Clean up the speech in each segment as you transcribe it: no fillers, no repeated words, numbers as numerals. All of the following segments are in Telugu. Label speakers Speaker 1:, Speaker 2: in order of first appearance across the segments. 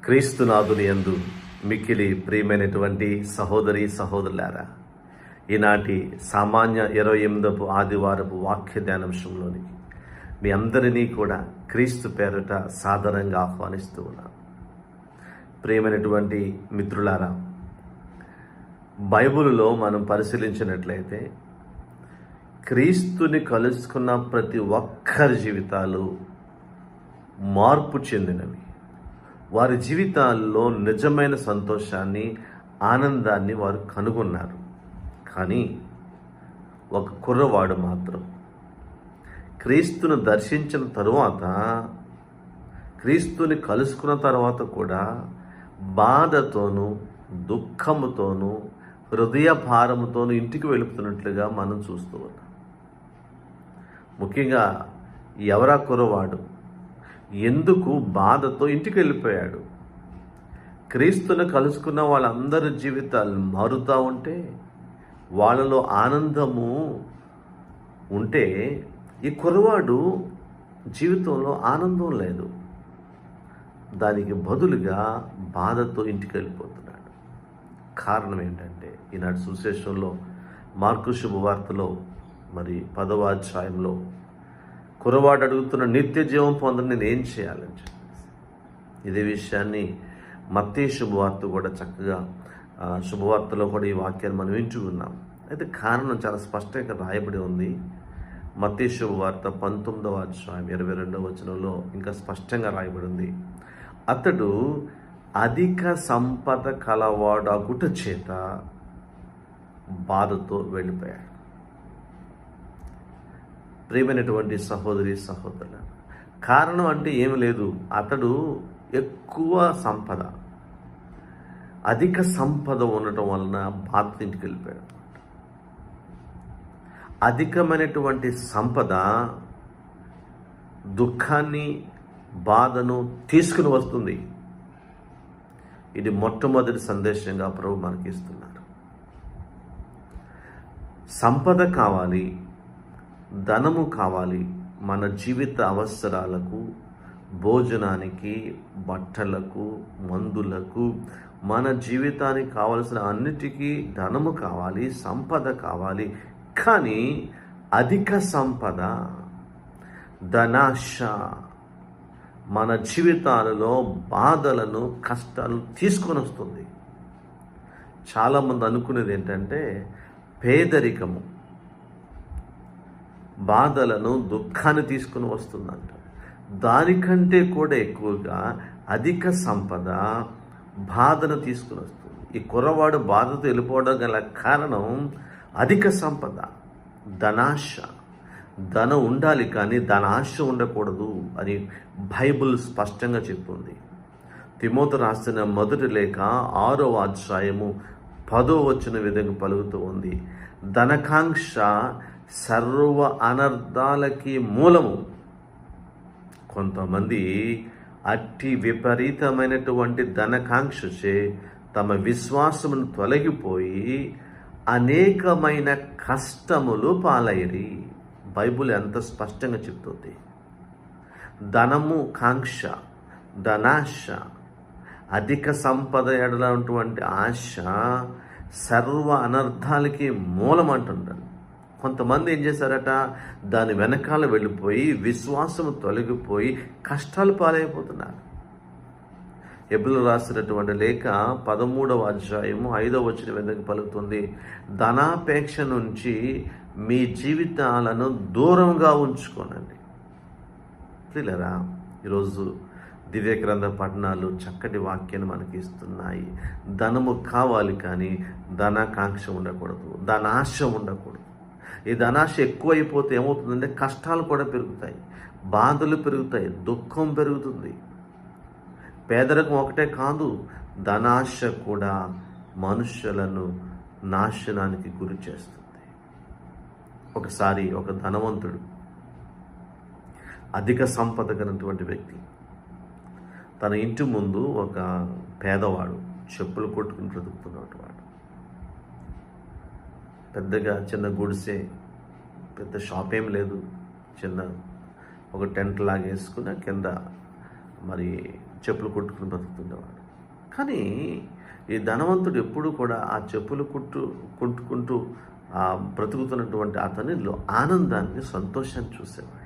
Speaker 1: క్రీస్తునాథుని యందు మిక్కిలి ప్రియమైనటువంటి సహోదరి సహోదరులారా, ఈనాటి సామాన్య 28వ ఆదివారపు వాక్య ధ్యానాంశంలోనికి మీ అందరినీ కూడా క్రీస్తు పేరట సాదరంగా ఆహ్వానిస్తూ ఉన్నాను. ప్రియమైనటువంటి మిత్రులారా, బైబిలులో మనం పరిశీలించినట్లయితే క్రీస్తుని కలుసుకున్న ప్రతి ఒక్కరి జీవితాలు మార్పు చెందినవి. వారి జీవితాల్లో నిజమైన సంతోషాన్ని, ఆనందాన్ని వారు కనుగొన్నారు. కానీ ఒక కుర్రవాడు మాత్రం క్రీస్తును దర్శించిన తరువాత, క్రీస్తుని కలుసుకున్న తర్వాత కూడా బాధతోనూ, దుఃఖముతోనూ, హృదయ భారముతోనూ ఇంటికి వెళుతున్నట్లుగా మనం చూస్తూ ఉన్నాం. ముఖ్యంగా ఎవరా కుర్రవాడు? ఎందుకు బాధతో ఇంటికి వెళ్ళిపోయాడు? క్రీస్తును కలుసుకున్న వాళ్ళందరి జీవితాలు మారుతూ ఉంటే, వాళ్ళలో ఆనందము ఉంటే, ఈ కుర్రవాడు జీవితంలో ఆనందం లేదు. దానికి బదులుగా బాధతో ఇంటికి వెళ్ళిపోతున్నాడు. కారణం ఏంటంటే, ఈనాడు సువిశేషంలో మార్కు శుభవార్తలో 10వ అధ్యాయంలో కుర్రవాడు అడుగుతున్న నిత్య జీవం పొందని నేను ఏం చేయాలని చెప్పేసి ఇదే విషయాన్ని మత్తయి శుభవార్త కూడా చక్కగా శుభవార్తలో కూడా ఈ వాక్యాన్ని మనం వింటున్నాం. అయితే కారణం చాలా స్పష్టంగా రాయబడి ఉంది. మత్తయి శుభవార్త 19వ అధ్యాయం 22వ వచనంలో ఇంకా స్పష్టంగా రాయబడి ఉంది. అతడు అధిక సంపద కలవాడగుట చేత బాధతో వెళ్ళిపోయాడు. ప్రియమైనటువంటి సహోదరి సహోదరుల, కారణం అంటే ఏమి లేదు. అతడు ఎక్కువ సంపద, అధిక సంపద ఉండటం వలన బాధ ఇంటికి వెళ్ళిపోయాడు. అధికమైనటువంటి సంపద దుఃఖాన్ని, బాధను తీసుకుని వస్తుంది. ఇది మొట్టమొదటి సందేశంగా ప్రభు మనకి ఇస్తున్నారు. సంపద కావాలి, ధనము కావాలి, మన జీవిత అవసరాలకు, భోజనానికి, బట్టలకు, మందులకు, మన జీవితానికి కావలసిన అన్నిటికీ ధనము కావాలి, సంపద కావాలి. కానీ అధిక సంపద, ధనాశ మన జీవితాలలో బాధలను, కష్టాలను తీసుకొని వస్తుంది. చాలామంది అనుకునేది ఏంటంటే, పేదరికము బాధలను, దుఃఖాన్ని తీసుకుని వస్తుందంట. దానికంటే కూడా ఎక్కువగా అధిక సంపద బాధను తీసుకుని వస్తుంది. ఈ కుర్రవాడు బాధతో వెళ్ళిపోవడం గల కారణం అధిక సంపద, ధనాశ. ధనం ఉండాలి కానీ ధనాశ ఉండకూడదు అని బైబిల్ స్పష్టంగా చెప్తుంది. తిమోతి రాసిన మొదటి లేఖ 6వ అధ్యాయము 10వ వచనం విధంగా పలుకుతూ ఉంది. ధనకాంక్ష సర్వ అనర్థాలకి మూలము. కొంతమంది అట్టి విపరీతమైనటువంటి ధనకాంక్షచే తమ విశ్వాసమును తొలగిపోయి అనేకమైన కష్టములు పాలైరి. బైబిల్ ఎంత స్పష్టంగా చెప్తుంది. ధనము కాంక్ష, ధనాశ, అధిక సంపద ఎడలటువంటి ఆశ సర్వ అనర్థాలకి మూలం అంటున్నారు. కొంతమంది ఏం చేశారట, దాని వెనకాల వెళ్ళిపోయి విశ్వాసము తొలగిపోయి కష్టాలు పాలైపోతున్నారు. హెబ్రీయులకు రాసినటువంటి లేఖ 13వ అధ్యాయము 5వ వచనం విధంగా పలుకుతుంది. ధనాపేక్ష నుంచి మీ జీవితాలను దూరంగా ఉంచుకోనండి. ప్రియులారా, ఈరోజు దివ్య గ్రంథ పఠనాలు చక్కటి వాక్యాన్ని మనకి ఇస్తున్నాయి. ధనము కావాలి కానీ ధనాకాంక్ష ఉండకూడదు, ధనాశ ఉండకూడదు. ఈ ధనాశ ఎక్కువైపోతే ఏమవుతుందంటే కష్టాలు కూడా పెరుగుతాయి, బాధలు పెరుగుతాయి, దుఃఖం పెరుగుతుంది. పేదరికం ఒకటే కాదు, ధనాశ కూడా మనుషులను నాశనానికి గురి చేస్తుంది. ఒకసారి ఒక ధనవంతుడు, అధిక సంపద కలిగినటువంటి వ్యక్తి తన ఇంటి ముందు ఒక పేదవాడు చెప్పులు కొట్టుకుని బ్రతుకుతున్నటువంటి వాడు. పెద్దగా చిన్న గుడిసె, పెద్ద షాప్ ఏం లేదు, చిన్న ఒక టెంట్ లాగా వేసుకుని కింద మరి చెప్పులు కుట్టుకుని బ్రతుకుతుండేవాడు. కానీ ఈ ధనవంతుడు ఎప్పుడూ కూడా ఆ చెప్పులు కుట్టుకుంటూ బ్రతుకుతున్నటువంటి అతనిలో ఆనందాన్ని, సంతోషాన్ని చూసేవాడు.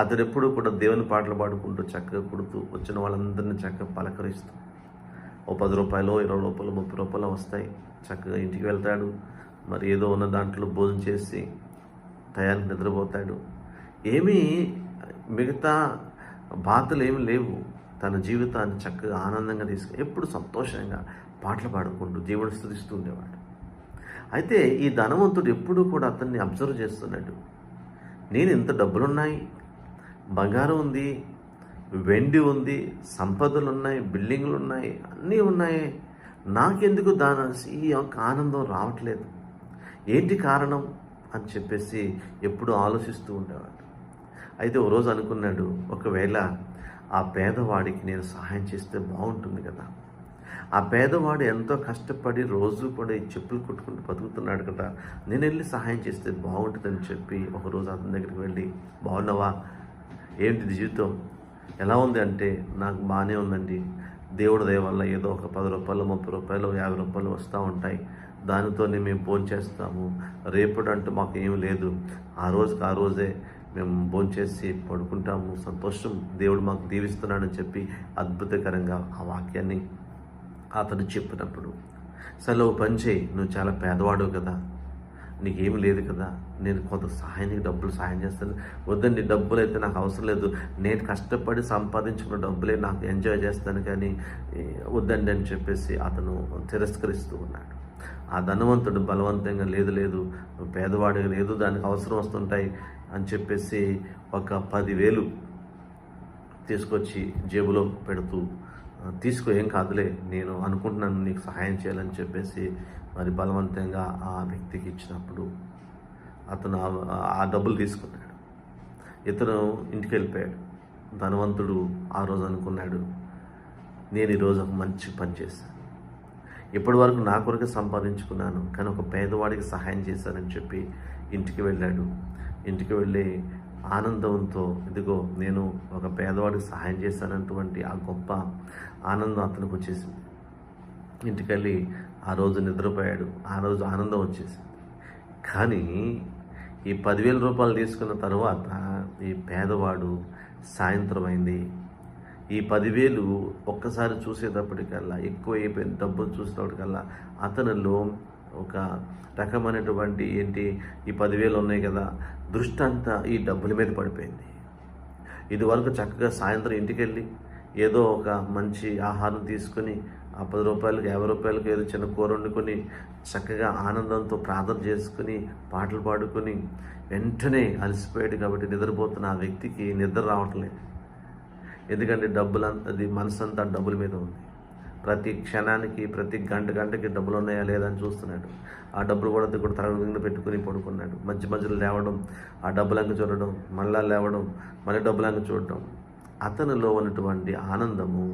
Speaker 1: అతను ఎప్పుడూ కూడా దేవుని పాటలు పాడుకుంటూ చక్కగా కుడుతూ వచ్చిన వాళ్ళందరినీ చక్కగా పలకరిస్తూ ఓ 10 రూపాయలు, 20 రూపాయలు, 30 రూపాయలు వస్తాయి. చక్కగా ఇంటికి వెళ్తాడు. మరి ఏదో ఉన్న దాంట్లో భోజనం చేసి టయానికి నిద్రపోతాడు. ఏమీ మిగతా బాధలు ఏమి లేవు. తన జీవితాన్ని చక్కగా ఆనందంగా ఎప్పుడు సంతోషంగా పాటలు పాడుకుంటూ దేవుడిని స్తుతిస్తూ ఉండేవాడు. అయితే ఈ ధనవంతుడు ఎప్పుడూ కూడా అతన్ని అబ్జర్వ్ చేస్తున్నాడు. నేను ఇంత డబ్బులున్నాయి, బంగారం ఉంది, వెండి ఉంది, సంపదలు ఉన్నాయి, బిల్డింగ్లు ఉన్నాయి, అన్నీ ఉన్నాయి, నాకెందుకు ఈ యొక్క ఆనందం రావట్లేదు, ఏంటి కారణం అని చెప్పేసి ఎప్పుడు ఆలోచిస్తూ ఉండేవాడు. అయితే ఓ రోజు అనుకున్నాడు, ఒకవేళ ఆ పేదవాడికి నేను సహాయం చేస్తే బాగుంటుంది కదా, ఆ పేదవాడు ఎంతో కష్టపడి రోజు కూడా ఈ చెప్పులు కుట్టుకుంటూ బతుకుతున్నాడు కదా, నేను వెళ్ళి సహాయం చేస్తే బాగుంటుందని చెప్పి ఒకరోజు అతని దగ్గరికి వెళ్ళి, బాగున్నావా, ఏంటి జీవితం ఎలా ఉంది అంటే, నాకు బాగానే ఉందండి, దేవుడి దయ వల్ల ఏదో ఒక 10 రూపాయలు, 30 రూపాయలు, 50 రూపాయలు వస్తూ ఉంటాయి, దానితోనే మేము భోంచేస్తాము, రేపటి మాకు ఏమి లేదు, ఆ రోజుకి ఆ రోజే మేము భోంచేసి పడుకుంటాము, సంతోషం, దేవుడు మాకు దీవిస్తున్నాడని చెప్పి అద్భుతకరంగా ఆ వాక్యాన్ని అతను చెప్పినప్పుడు, సరే ఓ పని చేయి, నువ్వు చాలా పేదవాడు కదా, నీకేమి లేదు కదా, నేను కొంత డబ్బులు సహాయం చేస్తాను, వద్దండి డబ్బులు అయితే నాకు అవసరం లేదు, నేను కష్టపడి సంపాదించుకున్న డబ్బులే నాకు ఎంజాయ్ చేస్తాను కానీ వద్దండి అని చెప్పేసి అతను తిరస్కరిస్తూ ఉన్నాడు. ఆ ధనవంతుడు బలవంతంగా లేదు పేదవాడిగా లేదు, దానికి అవసరం వస్తుంటాయి అని చెప్పేసి ఒక 10,000 తీసుకొచ్చి జేబులో పెడుతూ, తీసుకో, ఏం కాదులే, నేను అనుకుంటున్నాను నీకు సహాయం చేయాలని చెప్పేసి మరి బలవంతంగా ఆ వ్యక్తికి ఇచ్చినప్పుడు అతను ఆ డబ్బులు తీసుకున్నాడు. ఇతను ఇంటికి వెళ్ళిపోయాడు. ధనవంతుడు ఆ రోజు అనుకున్నాడు, నేను ఈరోజు ఒక మంచి పని చేశాను, ఇప్పటి వరకు నా కొరకు సంపాదించుకున్నాను కానీ ఒక పేదవాడికి సహాయం చేశానని చెప్పి ఇంటికి వెళ్ళాడు. ఇంటికి వెళ్ళి ఆనందంతో, ఇదిగో నేను ఒక పేదవాడికి సహాయం చేశానటువంటి ఆ గొప్ప ఆనందం అతనికి వచ్చేసింది. ఇంటికెళ్ళి ఆ రోజు నిద్రపోయాడు. ఆ రోజు ఆనందం వచ్చేసింది. కానీ ఈ 10,000 రూపాయలు తీసుకున్న తర్వాత ఈ పేదవాడు సాయంత్రం అయింది, ఈ 10,000 ఒక్కసారి చూసేటప్పటికల్లా ఎక్కువ అయిపోయింది. డబ్బులు చూసేటప్పటికల్లా అతనిలో ఒక రకమైనటువంటి ఈ 10,000 ఉన్నాయి కదా, దృష్టి అంతా ఈ డబ్బుల మీద పడిపోయింది. ఇది వరకు చక్కగా సాయంత్రం ఇంటికెళ్ళి ఏదో ఒక మంచి ఆహారం తీసుకొని ఆ 10 రూపాయలకు 50 రూపాయలకు ఏదో చిన్న కూర వండుకొని చక్కగా ఆనందంతో ప్రార్థన చేసుకుని పాటలు పాడుకొని వెంటనే అలసిపోయాడు. కాబట్టి నిద్రపోతున్న ఆ వ్యక్తికి నిద్ర రావట్లేదు. ఎందుకంటే అది మనసంతా డబ్బుల మీద ఉంది. ప్రతి క్షణానికి, ప్రతి గంటకి డబ్బులు ఉన్నాయా లేదా అని చూస్తున్నాడు. ఆ డబ్బులు కూడా తరగతి పెట్టుకుని పడుకున్నాడు. మధ్యలో లేవడం, ఆ డబ్బులంక చూడడం, మళ్ళా లేవడం, మళ్ళీ డబ్బులంక చూడడం. అతనిలో ఉన్నటువంటి ఆనందము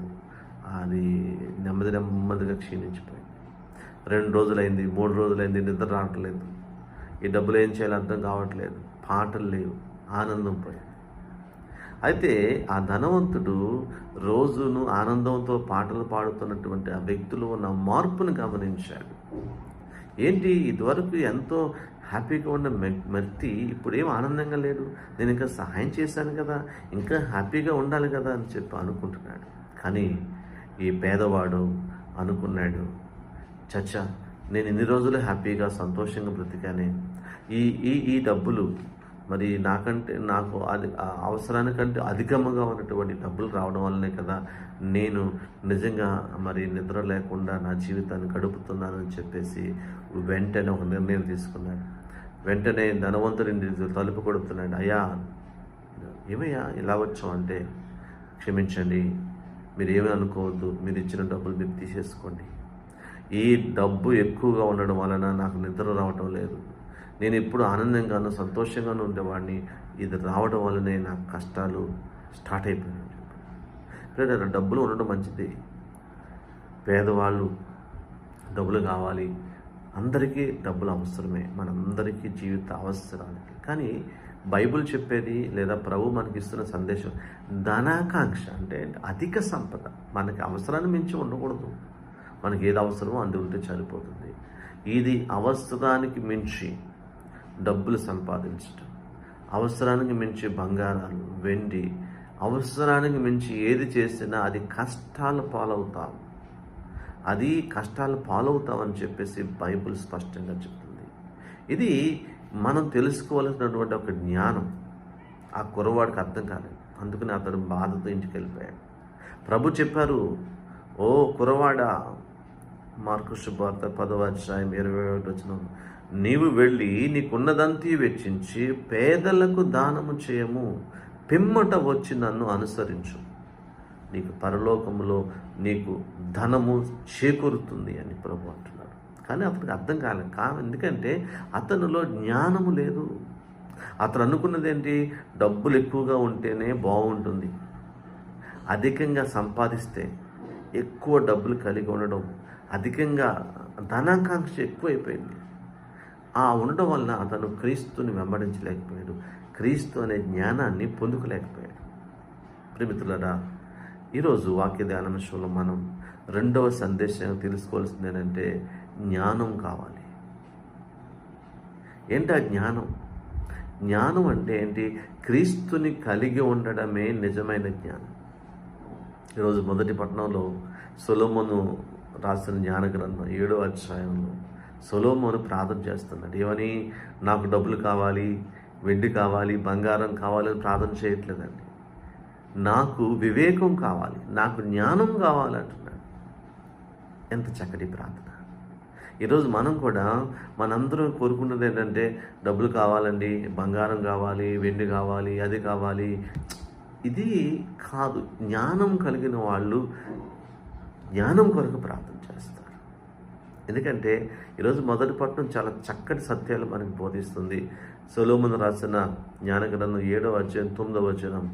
Speaker 1: అది నెమ్మదిగా క్షీణించిపోయింది. 2 రోజులైంది, 3 రోజులైంది, నిద్ర రావట్లేదు. ఈ డబ్బులు ఏం చేయాలో అర్థం కావట్లేదు. పాటలు లేవు, ఆనందం పోయింది. అయితే ఆ ధనవంతుడు రోజును ఆనందంతో పాటలు పాడుతున్నటువంటి ఆ వ్యక్తులు ఉన్న మార్పును గమనించాడు. ఇదివరకు ఎంతో హ్యాపీగా ఉన్న వ్యక్తి ఇప్పుడు ఏం ఆనందంగా లేడు, నేను ఇంకా సహాయం చేశాను కదా, ఇంకా హ్యాపీగా ఉండాలి కదా అని చెప్పి అనుకుంటున్నాడు. కానీ ఈ పేదవాడు అనుకున్నాడు, చచ్చా, నేను ఇన్ని రోజులు హ్యాపీగా సంతోషంగా బ్రతికానే, ఈ డబ్బులు మరి నాకు అవసరానికంటే అధికంగా ఉన్నటువంటి డబ్బులు రావడం వల్లనే కదా నేను నిజంగా మరి నిద్ర లేకుండా నా జీవితాన్ని గడుపుతున్నానని చెప్పేసి వెంటనే ఒక నిర్ణయం తీసుకున్నాడు. వెంటనే ధనవంతుడిని తలుపు కొడుతున్నాడు. అయ్యా, ఏమయ్యా ఇలా వచ్చాం అంటే, క్షమించండి, మీరు ఏమీ అనుకోవద్దు, మీరు ఇచ్చిన డబ్బులు మీరు తీసేసుకోండి. ఈ డబ్బు ఎక్కువగా ఉండడం వలన నాకు నిద్ర రావటం లేదు, నేను ఎప్పుడు ఆనందంగానూ సంతోషంగానూ ఉండేవాడిని, ఇది రావడం వల్లనే నాకు కష్టాలు స్టార్ట్ అయిపోయాయి. డబ్బులు ఉండడం మంచిది, పేదవాళ్ళు డబ్బులు కావాలి, అందరికీ డబ్బులు అవసరమే, మనందరికీ జీవిత అవసరాలకి. కానీ బైబిల్ చెప్పేది లేదా ప్రభు మనకిస్తున్న సందేశం ధనాకాంక్ష అంటే అధిక సంపద. మనకి అవసరాన్ని మించి ఉండకూడదు. మనకి ఏది అవసరమో అంది ఉంటే సరిపోతుంది. ఇది అవసరానికి మించి డబ్బులు సంపాదించడం, అవసరానికి మించి బంగారాలు, వెండి, అవసరానికి మించి ఏది చేసినా అది కష్టాల పాలవుతాం, అది కష్టాల పాలవుతామని చెప్పేసి బైబిల్ స్పష్టంగా చెప్తుంది. ఇది మనం తెలుసుకోవాల్సినటువంటి ఒక జ్ఞానం. ఆ కుర్రవాడికి అర్థం కాలేదు, అందుకని అతడు బాధతో ఇంటికి వెళ్ళిపోయాడు. ప్రభు చెప్పారు, ఓ కుర్రవాడా, మార్కు శుభవార్త 10వ అధ్యాయం 21వ వచనం, నీవు వెళ్ళి నీకున్నదంతా వెచ్చించి పేదలకు దానము చేయము, పిమ్మట వచ్చి నన్ను అనుసరించు, నీకు పరలోకములో నీకు ధనము చేకూరుతుంది అని ప్రభు అంటున్నాడు. కానీ అతనికి అర్థం కాలేదు. ఎందుకంటే అతనిలో జ్ఞానము లేదు. అతను అనుకున్నది ఏంటి? డబ్బులు ఎక్కువగా ఉంటేనే బాగుంటుంది, అధికంగా సంపాదిస్తే, ఎక్కువ డబ్బులు కలిగి ఉండడం, అధికంగా ధనాకాంక్ష ఎక్కువైపోయింది. ఆ ఉండడం వలన అతను క్రీస్తుని వెంబడించలేకపోయాడు, క్రీస్తు అనే జ్ఞానాన్ని పొందుకోలేకపోయాడు. ప్రియమిత్రులారా, ఈరోజు వాక్య ధ్యానాంశంలో మనం రెండవ సందేశం తెలుసుకోవాల్సింది ఏంటంటే జ్ఞానం కావాలి. ఏంటి ఆ జ్ఞానం? జ్ఞానం అంటే ఏంటి? క్రీస్తుని కలిగి ఉండడమే నిజమైన జ్ఞానం. ఈరోజు మొదటి పట్టణంలో సొలొమోను రాసిన జ్ఞాన గ్రంథం 7వ అధ్యాయంలో సొలొమోను ప్రార్థన చేస్తున్నాడు. ఏమని? నాకు డబ్బులు కావాలి, వెండి కావాలి, బంగారం కావాలని ప్రార్థన చేయట్లేదండి. నాకు వివేకం కావాలి, నాకు జ్ఞానం కావాలంటున్నాడు. ఎంత చక్కటి ప్రార్థన! ఈరోజు మనం కూడా మనందరం కోరుకున్నది ఏంటంటే డబ్బులు కావాలండి, బంగారం కావాలి, వెండి కావాలి, అది కావాలి. ఇది కాదు. జ్ఞానం కలిగిన వాళ్ళు జ్ఞానం కొరకు ప్రార్థన చేస్తారు. ఎందుకంటే ఈరోజు మొదటి పట్టణం చాలా చక్కటి సత్యాలు మనకు బోధిస్తుంది. సొలొమోను రాసిన జ్ఞానగ్రంథం 7వ అధ్యాయం 9వ వచనం,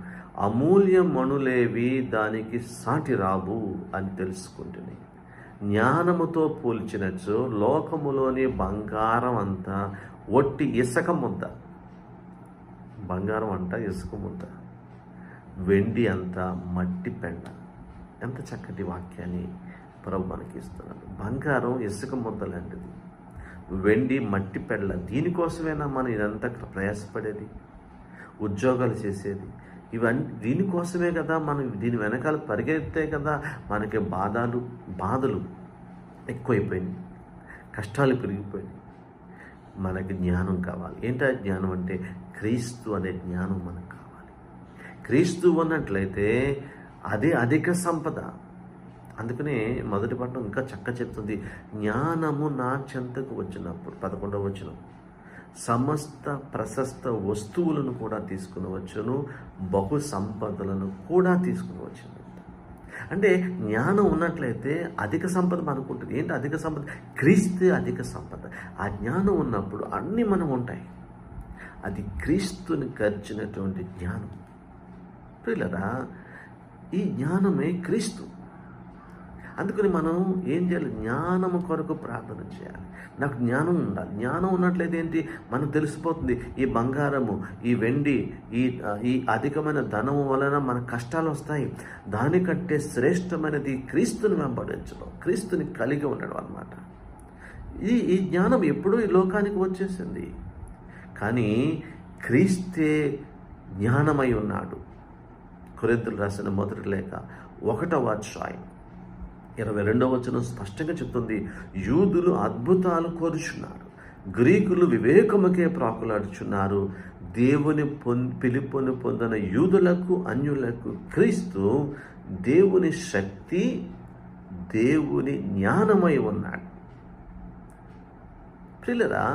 Speaker 1: అమూల్యమణులేవి దానికి సాటి రావు అని తెలుసుకుంటుని, జ్ఞానముతో పోల్చినచో లోకములోని బంగారం అంతా ఒట్టి ఇసుక ముద్ద. బంగారం అంట ఇసుక ముద్ద, వెండి అంతా మట్టి పెండ. ఎంత చక్కటి వాక్యాన్ని ప్రభు మనకి ఇస్తున్నాడు. బంగారం ఇసుక ముద్ద లాంటిది, వెండి మట్టి పెళ్ళ. దీనికోసమేనా మనం ఇదంతా ప్రయాసపడేది, ఉద్యోగాలు చేసేది? ఇవన్నీ దీనికోసమే కదా. మనం దీని వెనకాల పరిగెత్తే కదా మనకి బాధలు ఎక్కువైపోయినాయి, కష్టాలు పెరిగిపోయినాయి. మనకి జ్ఞానం కావాలి. ఏంటా జ్ఞానం అంటే క్రీస్తు అనే జ్ఞానం మనకు కావాలి. క్రీస్తు ఉన్నట్లయితే అదే అధిక సంపద. అందుకనే మొదటి పట్టణం ఇంకా చెప్తుంది, జ్ఞానము నా చెంతకు వచ్చినప్పుడు 11వ వచనం, సమస్త ప్రశస్త వస్తువులను కూడా తీసుకుని వచ్చును, బహు సంపదలను కూడా తీసుకుని వచ్చును. అంటే జ్ఞానం ఉన్నట్లయితే అధిక సంపద మనకు ఉంటుంది. ఏంటి అధిక సంపద? క్రీస్తే అధిక సంపద. ఆ జ్ఞానం ఉన్నప్పుడు అన్నీ మనం ఉంటాయి. అది క్రీస్తుని గర్చినటువంటి జ్ఞానం. ప్రియులారా, ఈ జ్ఞానమే క్రీస్తు. అందుకని మనం ఏం చేయాలి? జ్ఞానము కొరకు ప్రార్థన చేయాలి. నాకు జ్ఞానం ఉండాలి. జ్ఞానం ఉన్నట్లయితే ఏంటి? మనకు తెలిసిపోతుంది, ఈ బంగారము, ఈ వెండి, ఈ అధికమైన ధనము వలన మన కష్టాలు వస్తాయి. దానికంటే శ్రేష్టమైనది క్రీస్తుని వెంబడించడం, క్రీస్తుని కలిగి ఉండడం అన్నమాట. ఈ జ్ఞానం ఎప్పుడూ ఈ లోకానికి వచ్చేసింది. కానీ క్రీస్తే జ్ఞానమై ఉన్నాడు. కొరింథీయులకు రాసిన మొదటి లేఖ 1వ అధ్యాయం 22వ వచనం స్పష్టంగా చెప్తుంది, యూదులు అద్భుతాలు కోరుచున్నారు, గ్రీకులు వివేకముకే ప్రాకులాడుచున్నారు. దేవుని పిలుపును పొందిన యూదులకు అన్యులకు క్రీస్తు దేవుని శక్తి, దేవుని జ్ఞానమై ఉన్నాడు. ప్రియులారా,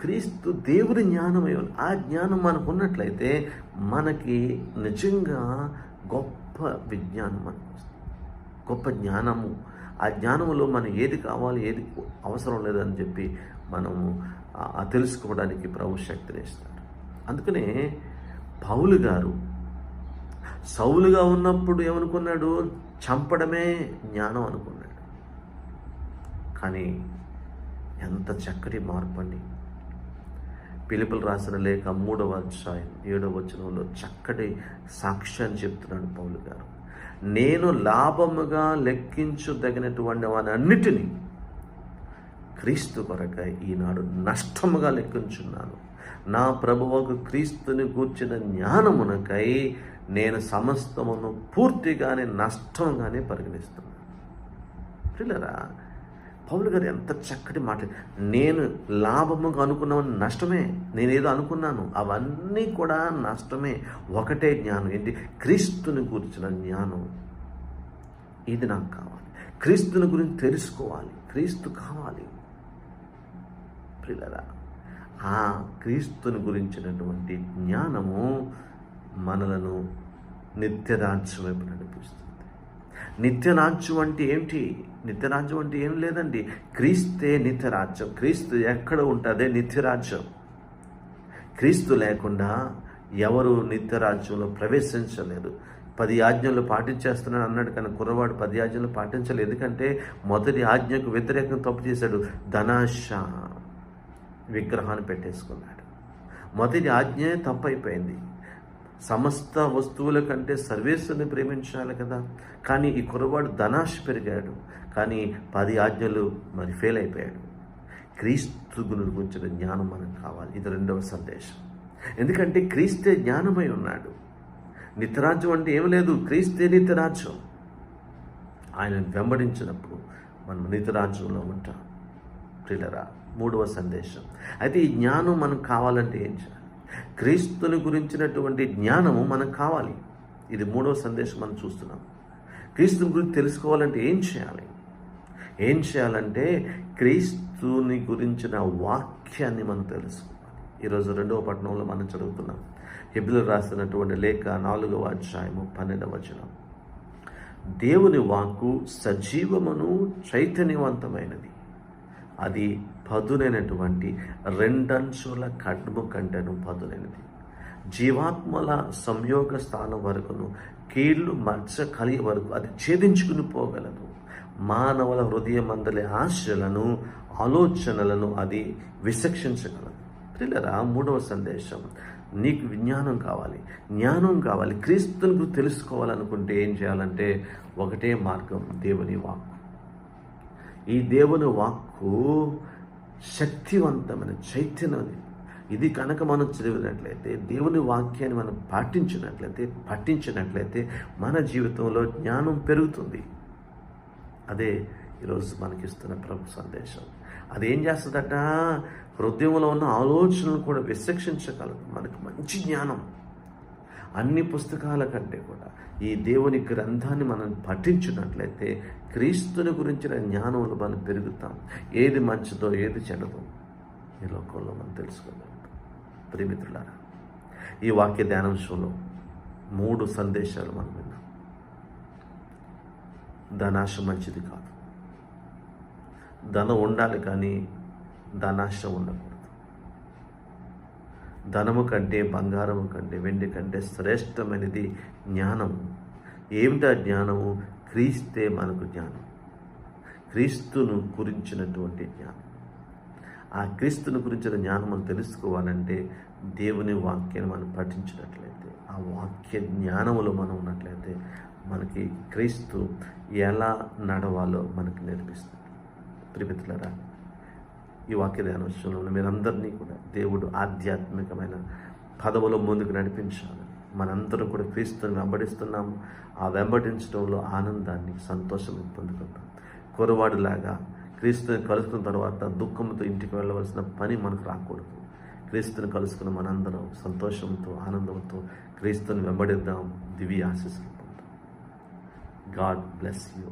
Speaker 1: క్రీస్తు దేవుని జ్ఞానమై ఉన్నాడు. ఆ జ్ఞానం మనకు ఉన్నట్లయితే మనకి నిజంగా గొప్ప విజ్ఞానం మనకు వస్తుంది, గొప్ప జ్ఞానము. ఆ జ్ఞానంలో మనం ఏది కావాలి, ఏది అవసరం లేదని చెప్పి మనము తెలుసుకోవడానికి ప్రభు శక్తిని ఇస్తాడు. అందుకనే పౌలు గారు సౌలుగా ఉన్నప్పుడు ఏమనుకున్నాడు? చంపడమే జ్ఞానం అనుకున్నాడు. కానీ ఎంత చక్కటి మార్పు అండి! ఫిలిప్పీయులకు రాసిన లేఖ 3వ అధ్యాయం 7వ వచనంలో చక్కటి సాక్ష్యాన్ని చెప్తున్నాడు పౌలు గారు. నేను లాభముగా లెక్కించదగినటువంటి వానన్నిటినీ క్రీస్తు కొరకై ఈనాడు నష్టముగా లెక్కించున్నాను. నా ప్రభువుకు క్రీస్తుని గూర్చిన జ్ఞానమునకై నేను సమస్తమును పూర్తిగానే నష్టంగానే పరిగణిస్తున్నాను. పిల్లరా, పౌలు గారు ఎంత చక్కటి మాట. నేను లాభముగా అనుకున్నామని నష్టమే. నేనేదో అనుకున్నాను, అవన్నీ కూడా నష్టమే. ఒకటే జ్ఞానం, ఏంటి? క్రీస్తుని గురించిన జ్ఞానం. ఇది నాకు కావాలి. క్రీస్తుని గురించి తెలుసుకోవాలి. క్రీస్తు కావాలి. పిల్లరా, ఆ క్రీస్తుని గురించినటువంటి జ్ఞానము మనలను నిత్యరాజ్యం వైపు నడిపిస్తుంది. నిత్యరాజ్యం అంటే ఏంటి? నిత్యరాజ్యం అంటే ఏం లేదండి, క్రీస్తే నిత్యరాజ్యం. క్రీస్తు ఎక్కడ ఉంటుందే నిత్యరాజ్యం. క్రీస్తు లేకుండా ఎవరు నిత్యరాజ్యంలో ప్రవేశించలేదు. 10 ఆజ్ఞలు పాటించేస్తున్నాడు అన్నాడు, కానీ కుర్రవాడు 10 ఆజ్ఞలు పాటించలేదు. ఎందుకంటే మొదటి ఆజ్ఞకు వ్యతిరేకంగా తప్పు చేశాడు. ధనాశ, విగ్రహాన్ని పెట్టేసుకున్నాడు. మొదటి ఆజ్ఞే తప్పు అయిపోయింది. సమస్త వస్తువుల కంటే సర్వేశ్వరుని ప్రేమించాలి కదా. కానీ ఈ కుర్రవాడు ధనాశ పెరిగాడు, కానీ 10 ఆజ్ఞలు మరి ఫెయిల్ అయిపోయాడు. క్రీస్తు గురించిన జ్ఞానం మనకు కావాలి. ఇది 2వ సందేశం. ఎందుకంటే క్రీస్తే జ్ఞానమై ఉన్నాడు. నిత్యరాజ్యం అంటే ఏమి లేదు, క్రీస్తే నిత్యరాజ్యం. ఆయనను వెంబడించినప్పుడు మనం నిత్యరాజ్యంలో ఉంటాం. ప్రియులరా, 3వ సందేశం. అయితే ఈ జ్ఞానం మనకు కావాలంటే ఏం చేయాలి? క్రీస్తుని గురించినటువంటి జ్ఞానము మనకు కావాలి. ఇది 3వ సందేశం మనం చూస్తున్నాం. క్రీస్తుని గురించి తెలుసుకోవాలంటే ఏం చేయాలి? ఏం చేయాలంటే క్రీస్తుని గురించిన వాక్యాన్ని మనం తెలుసుకోవాలి. ఈరోజు 2వ పట్టణంలో మనం చదువుతున్నాం. హెబ్రీయులకు రాసినటువంటి లేఖ 4వ అధ్యాయము 12వ వచనం. దేవుని వాక్కు సజీవమును చైతన్యవంతమైనది, అది పదునైనటువంటి 2 అంచుల ఖడ్గము కంటేను పదునైనది, జీవాత్మల సంయోగ స్థానం వరకును కీళ్ళు మధ్య కలిగి వరకు అది ఛేదించుకుని పోగలదు. మానవుల హృదయమందలి ఆశలను ఆలోచనలను అది విచక్షించగలదు. పిల్లరా, 3వ సందేశం. నీకు జ్ఞానం కావాలి, జ్ఞానం కావాలి. క్రీస్తుని గురించి తెలుసుకోవాలనుకుంటే ఏం చేయాలంటే ఒకటే మార్గం, దేవుని వాక్కు. ఈ దేవుని వాక్కు శక్తివంతమైన చైతన్యం. ఇది కనుక మనం చదివినట్లయితే, దేవుని వాక్యాన్ని మనం పఠించినట్లయితే మన జీవితంలో జ్ఞానం పెరుగుతుంది. అదే ఈరోజు మనకిస్తున్న ప్రభు సందేశం. అదేం చేస్తుందట? హృదయంలో ఉన్న ఆలోచనలు కూడా విచక్షించగలదు. మనకు మంచి జ్ఞానం. అన్ని పుస్తకాల కంటే కూడా ఈ దేవుని గ్రంథాన్ని మనం పఠించినట్లయితే క్రీస్తుని గురించిన జ్ఞానంలో మనం పెరుగుతాం. ఏది మంచిదో ఏది చెడదో ఈ లోకంలో మనం తెలుసుకోగలుగుతాం. ప్రియమిత్రులారా, ఈ వాక్య ధ్యానాంశంలో 3 సందేశాలు మనం విన్నాం. ధనాశ మంచిది కాదు. ధనం ఉండాలి, కానీ ధనాశ ఉండకూడదు. ధనము కంటే, బంగారము కంటే, వెండి కంటే శ్రేష్టమైనది జ్ఞానము. ఏమిటా జ్ఞానము? క్రీస్తే మనకు జ్ఞానం. క్రీస్తును గురించినటువంటి జ్ఞానం. ఆ క్రీస్తుని గురించిన జ్ఞానం మనం తెలుసుకోవాలంటే దేవుని వాక్యాన్ని మనం పఠించినట్లయితే, ఆ వాక్య జ్ఞానములో మనం ఉన్నట్లయితే మనకి క్రీస్తు ఎలా నడవాలో మనకు నేర్పిస్తుంది. ప్రియమిత్రులారా, ఈ వాక్య ధ్యానంలో మీరందరినీ కూడా దేవుడు ఆధ్యాత్మికమైన పదవులో ముందుకు నడిపించాలి. మనందరం కూడా క్రీస్తుని వెంబడిస్తున్నాము. ఆ వెంబడించడంలో ఆనందాన్ని, సంతోషాన్ని పొందుకుంటాం. కురవాడిలాగా క్రీస్తుని కలుసుకున్న తర్వాత దుఃఖంతో ఇంటికి వెళ్ళవలసిన పని మనకు రాకూడదు. క్రీస్తుని కలుసుకున్న మనందరం సంతోషంతో, ఆనందంతో క్రీస్తుని వెంబడిద్దాం. దివ్య ఆశీస్సులు పొందాం. God bless you.